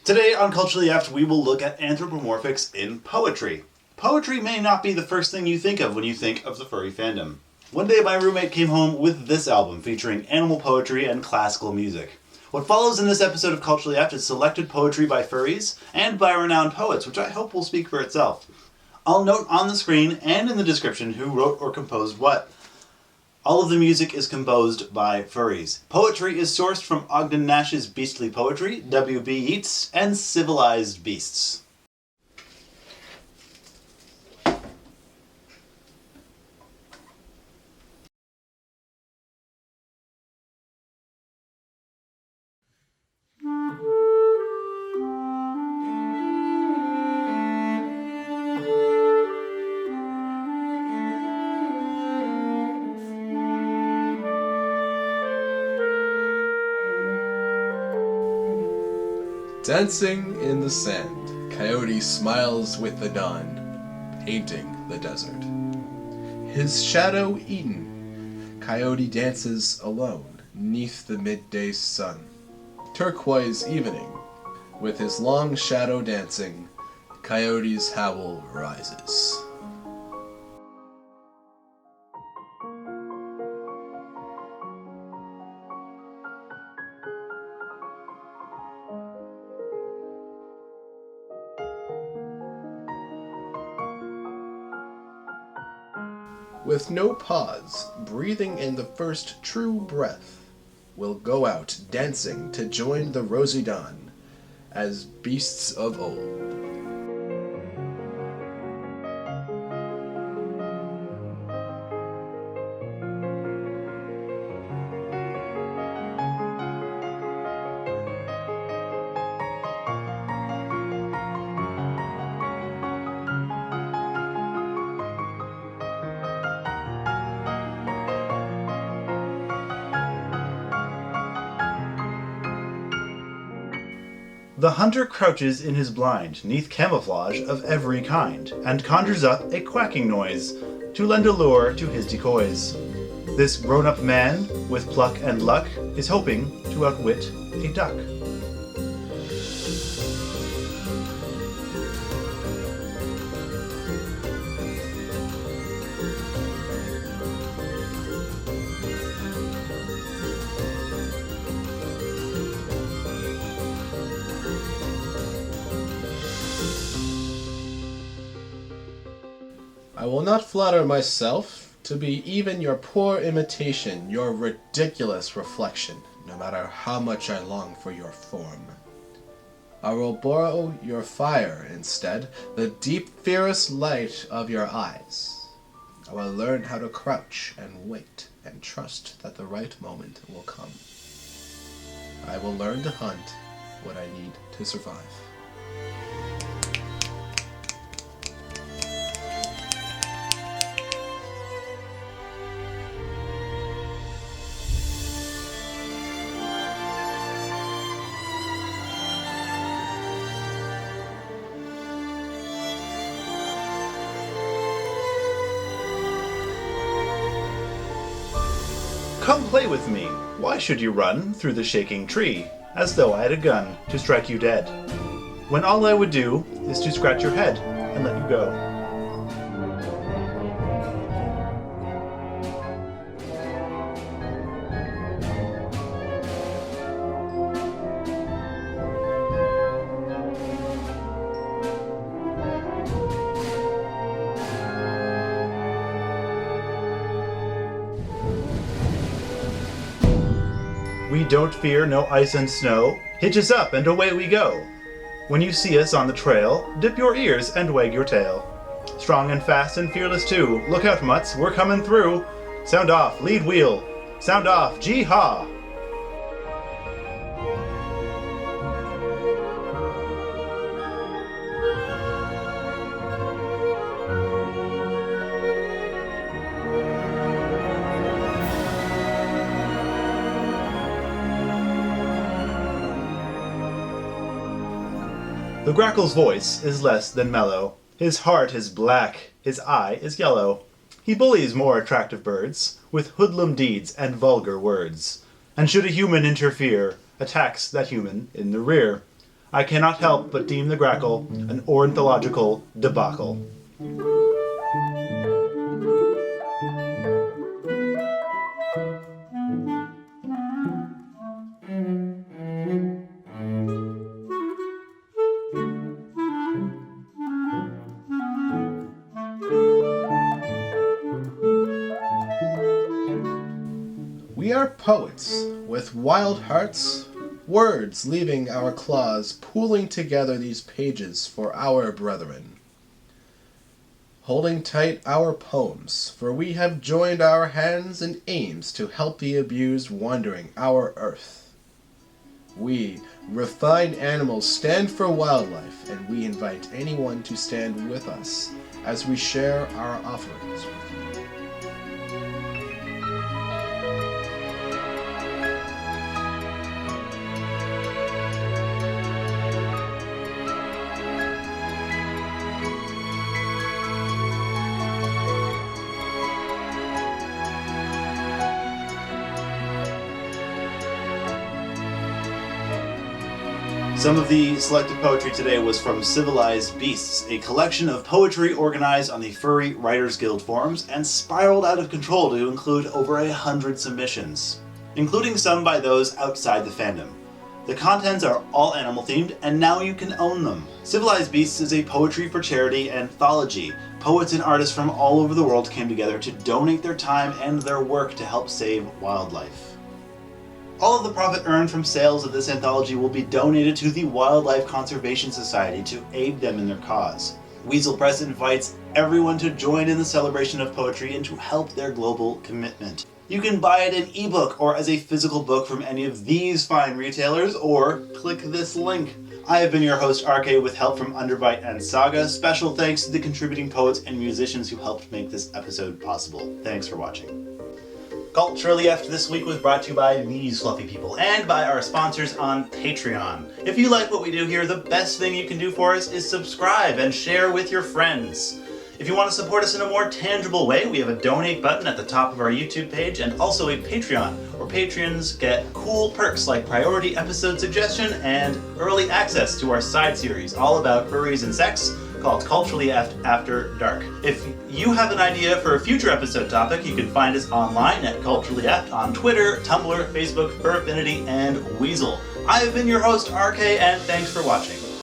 Today on Culturally Apt, we will look at anthropomorphics in poetry. Poetry may not be the first thing you think of when you think of the furry fandom. One day my roommate came home with this album featuring animal poetry and classical music. What follows in this episode of Culturally Apt is selected poetry by furries and by renowned poets, which I hope will speak for itself. I'll note on the screen and in the description who wrote or composed what. All of the music is composed by furries. Poetry is sourced from Ogden Nash's Beastly Poetry, W.B. Yeats, and Civilized Beasts. Dancing in the sand, Coyote smiles with the dawn, painting the desert. His shadow eaten, Coyote dances alone, 'neath the midday sun. Turquoise evening, with his long shadow dancing, Coyote's howl rises. With no pause, breathing in the first true breath, we'll go out dancing to join the rosy dawn, as beasts of old. The hunter crouches in his blind, 'neath camouflage of every kind, and conjures up a quacking noise, to lend a lure to his decoys. This grown-up man, with pluck and luck, is hoping to outwit a duck. I will not flatter myself to be even your poor imitation, your ridiculous reflection, no matter how much I long for your form. I will borrow your fire instead, the deep fierce light of your eyes. I will learn how to crouch and wait and trust that the right moment will come. I will learn to hunt what I need to survive. Come play with me. Why should you run through the shaking tree, as though I had a gun to strike you dead, when all I would do is to scratch your head and let you go? We don't fear no ice and snow, hitch us up and away we go. When you see us on the trail, dip your ears and wag your tail. Strong and fast and fearless too, look out mutts, we're coming through. Sound off, lead wheel, sound off, gee-haw. The grackl's voice is less than mellow. His heart is black, his eye is yellow. He bullies more attractive birds with hoodlum deeds and vulgar words, and should a human interfere, attacks that human in the rear. I cannot help but deem the grackle an ornithological debacle. We are poets with wild hearts, words leaving our claws, pooling together these pages for our brethren. Holding tight our poems, for we have joined our hands and aims to help the abused wandering our earth. We, refined animals, stand for wildlife, and we invite anyone to stand with us as we share our offerings with you. Some of the selected poetry today was from Civilized Beasts, a collection of poetry organized on the Furry Writers Guild forums and spiraled out of control to include over 100 submissions, including some by those outside the fandom. The contents are all animal themed, and now you can own them. Civilized Beasts is a poetry for charity anthology. Poets and artists from all over the world came together to donate their time and their work to help save wildlife. All of the profit earned from sales of this anthology will be donated to the Wildlife Conservation Society to aid them in their cause. Weasel Press invites everyone to join in the celebration of poetry and to help their global commitment. You can buy it in ebook or as a physical book from any of these fine retailers, or click this link. I have been your host, Arrkay, with help from Underbite and Saga. Special thanks to the contributing poets and musicians who helped make this episode possible. Thanks for watching. Culturally After this week was brought to you by these fluffy people and by our sponsors on Patreon. If you like what we do here, the best thing you can do for us is subscribe and share with your friends. If you want to support us in a more tangible way, we have a donate button at the top of our YouTube page and also a Patreon, where patrons get cool perks like priority episode suggestion and early access to our side series all about furries and sex, called Culturally After Dark. If you have an idea for a future episode topic, you can find us online at Culturally Apt on Twitter, Tumblr, Facebook, Furfinity, and Weasel. I have been your host, Arrkay, and thanks for watching.